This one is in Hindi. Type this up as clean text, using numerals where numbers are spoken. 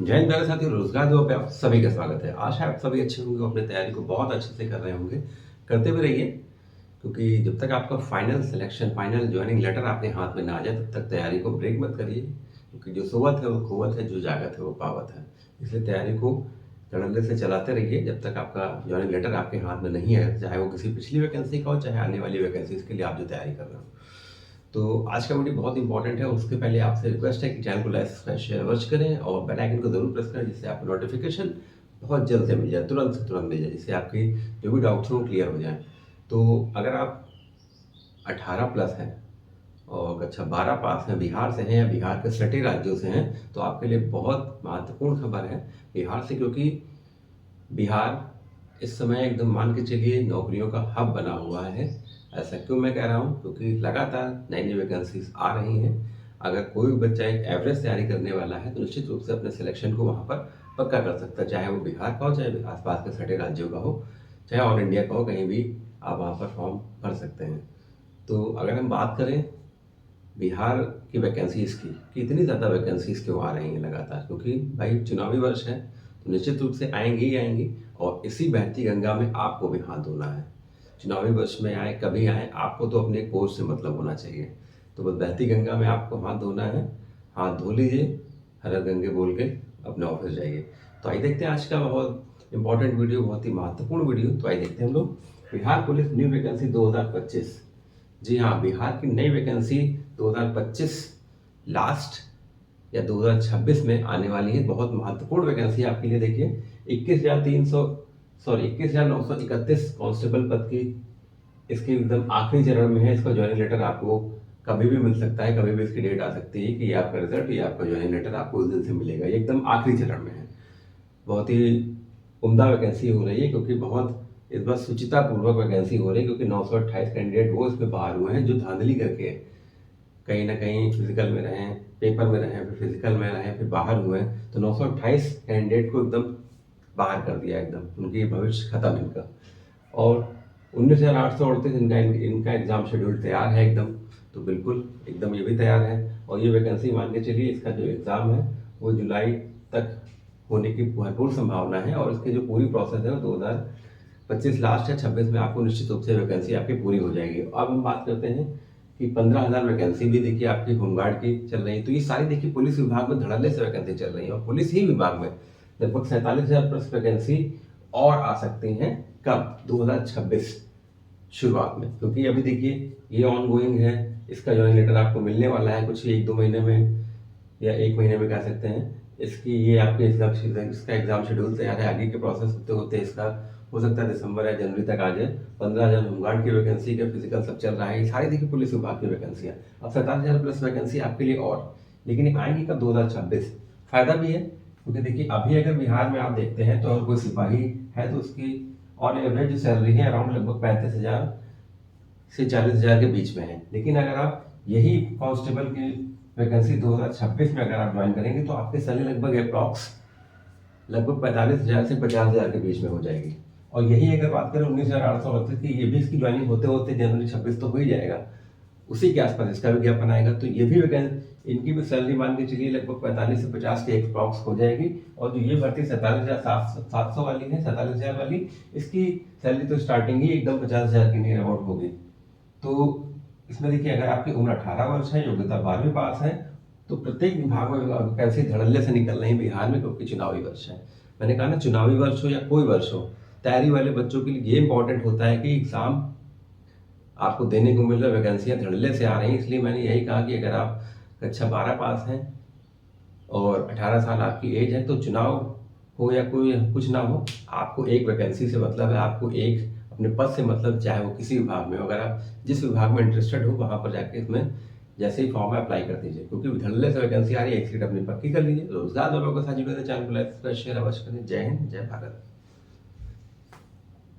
जय हिंद प्यारे साथियों, रोजगार दो पे आप सभी का स्वागत है। आशा है आप सभी अच्छे होंगे, अपनी तैयारी को बहुत अच्छे से कर रहे होंगे, करते भी रहिए। क्योंकि जब तक आपका final selection, final joining letter आपके हाथ में ना आ जाए, तब तक तैयारी को ब्रेक मत करिए। क्योंकि जो सोवत है वो खोवत है, जो जागत है वो पावत है। इसलिए तैयारी को धड़ल्ले से चलाते रहिए जब तक आपका ज्वाइनिंग लेटर आपके हाथ में नहीं है, चाहे वो किसी पिछली वैकेंसी का हो, चाहे आने वाली वैकेंसीज के लिए आप जो तैयारी कर रहे हो। तो आज का वीडियो बहुत इंपॉर्टेंट है। उसके पहले आपसे रिक्वेस्ट है कि चैनल को लाइक सब्सक्राइब शेयर अवश्य करें और बेल आइकन को जरूर प्रेस करें, जिससे आपको नोटिफिकेशन बहुत जल्द से मिल जाए, तुरंत से तुरंत मिल जाए, जिससे आपकी जो भी डाउट्स हो वो क्लियर हो जाए। तो अगर आप 18 प्लस हैं और कक्षा 12 पास हैं, बिहार से हैं या बिहार के सटे राज्यों से हैं, तो आपके लिए बहुत महत्वपूर्ण खबर है बिहार से। क्योंकि बिहार इस समय एकदम मान के चलिए नौकरियों का हब बना हुआ है। ऐसा क्यों मैं कह रहा हूँ? क्योंकि लगातार नई नई वैकेंसीज आ रही हैं। अगर कोई भी बच्चा एक एवरेज तैयारी करने वाला है तो निश्चित रूप से अपने सिलेक्शन को वहाँ पर पक्का कर सकता है, चाहे वो बिहार का हो, चाहे आसपास के सटे राज्यों का हो, चाहे ऑल इंडिया का हो, कहीं भी आप वहाँ पर फॉर्म भर सकते हैं। तो अगर हम बात करें बिहार की वैकेंसीज की कि इतनी ज़्यादा वैकेंसीज क्यों आ रही हैं लगातार, क्योंकि भाई चुनावी वर्ष है, तो निश्चित रूप से आएंगी ही आएंगी। और इसी बहती गंगा में आपको भी हाथ धोना है। चुनावी वर्ष में आए कभी आए, आपको तो अपने कोर्स से मतलब होना चाहिए। तो बस बहती गंगा में आपको हाथ धोना है। हाथ धो लीजिए, हर हर गंगे बोल के अपने ऑफिस जाइए। तो आइए देखते हैं आज का बहुत इंपॉर्टेंट वीडियो, बहुत ही महत्वपूर्ण वीडियो। तो आइए देखते हैं हम लोग बिहार पुलिस न्यू वैकेंसी 2025। जी हाँ, बिहार की नई वैकेंसी 2025 लास्ट या 2026 में आने वाली है। बहुत महत्वपूर्ण वैकेंसी आपके लिए। देखिए 21,931 कांस्टेबल पद की इसके एकदम आखिरी चरण में है। इसका ज्वाइनिंग लेटर आपको कभी भी मिल सकता है, कभी भी इसकी डेट आ सकती है कि ये आपका रिजल्ट, ये आपका ज्वाइनिंग लेटर आपको उस दिन से मिलेगा। ये एकदम आखिरी चरण में है। बहुत ही उम्दा वैकेंसी हो रही है, क्योंकि बहुत इस बार सुचिता पूर्वक वैकेंसी हो रही है। क्योंकि 928 कैंडिडेट वो इसमें बाहर हुए हैं जो धांधली करके कहीं ना कहीं फिजिकल में रहें, पेपर में रहें, फिर फिजिकल में रहें, फिर बाहर हुए। तो 928 कैंडिडेट को एकदम बाहर कर दिया, एकदम उनकी भविष्य खत्म इनका। और 19,838 इनका इनका एग्जाम शेड्यूल तैयार है एकदम। तो बिल्कुल एकदम ये भी तैयार है। और ये वैकेंसी मान के चलिए इसका जो एग्ज़ाम है वो जुलाई तक होने की भरपूर संभावना है। और इसकी जो पूरी प्रोसेस है वो 2025 लास्ट या 26 में आपको निश्चित रूप से वैकेंसी आपकी पूरी हो जाएगी। अब हम बात करते हैं कि 15,000 वैकेंसी भी देखिए आपकी होमगार्ड की चल रही है। तो ये सारी देखिए पुलिस विभाग में धड़ल्ले से वैकेंसी चल रही है। और पुलिस ही विभाग में लगभग 47,000 प्लस वैकेंसी और आ सकती हैं। कब? 2026 शुरुआत में। क्योंकि अभी देखिए ये ऑन गोइंग है। इसका ज्वाइनिंग लेटर आपको मिलने वाला है कुछ 1-2 महीने में, या 1 महीने में कह सकते हैं। इसकी ये आपके इसका एग्जाम शेड्यूल तैयार है। आगे के प्रोसेस होते होते इसका हो सकता है दिसंबर या जनवरी तक आ जाए। 15,000 होमगार्ड की वैकेंसी का फिजिकल सब चल रहा है। ये सारी देखिए पुलिस विभाग की वैकेंसियाँ। अब 47,000 प्लस वैकेंसी आपके लिए और, लेकिन ये आएंगी कब? 2026। फायदा भी है क्योंकि देखिए अभी अगर बिहार में आप देखते हैं तो अगर कोई सिपाही है तो उसकी ऑन एवरेज जो सैलरी है अराउंड लगभग 35,000 से 40,000 के बीच में है। लेकिन अगर आप यही कांस्टेबल की वैकेंसी 2026 में अगर आप ज्वाइन करेंगे तो आपकी सैलरी लगभग अप्रॉक्स लगभग 45,000 से 50,000 के बीच में हो जाएगी। और यही अगर बात करें 19,838 की, ये भी इसकी ज्वाइनिंग होते होते जनवरी 26 तो हो ही जाएगा। उसी के आसपास इसका विज्ञापन आएगा। तो ये भी वैकेंसी, इनकी भी सैलरी मान के चलिए लगभग 45 से 50 के अप्रॉक्स हो जाएगी। और जो ये भर्ती 47,700 वाली है, 47,000 वाली, इसकी सैलरी तो स्टार्टिंग ही एकदम 50,000 के नियर अबाउट होगी। तो इसमें देखिए अगर आपकी उम्र 18 वर्ष है, योग्यता 12वीं पास है, तो प्रत्येक विभाग में वैकेंसी धड़ल्ले से निकल रही है बिहार में। क्योंकि चुनावी वर्ष है। मैंने कहा ना, चुनावी वर्ष हो या कोई वर्ष हो, तैयारी वाले बच्चों के लिए ये इंपॉर्टेंट होता है कि एग्जाम आपको देने को मिल रहा है, वैकेंसियाँ धड़ल्ले से आ रही हैं। इसलिए मैंने यही कहा कि अगर आप कक्षा 12 पास हैं और 18 साल आपकी एज है, तो चुनाव हो या कोई कुछ ना हो, आपको एक वैकेंसी से मतलब है, आपको एक अपने पद से मतलब, चाहे वो किसी विभाग में हो। अगर आप जिस विभाग में इंटरेस्टेड हो वहाँ पर जाके इसमें जैसे ही फॉर्म है अप्लाई कर दीजिए। क्योंकि धड़ल्ले से वैकेंसी आ रही है, एक सीट अपनी पक्की कर लीजिए। रोजगार वालों के साथ जुड़े चैनल को लाइक शेयर अवश्य करें। जय हिंद, जय भारत।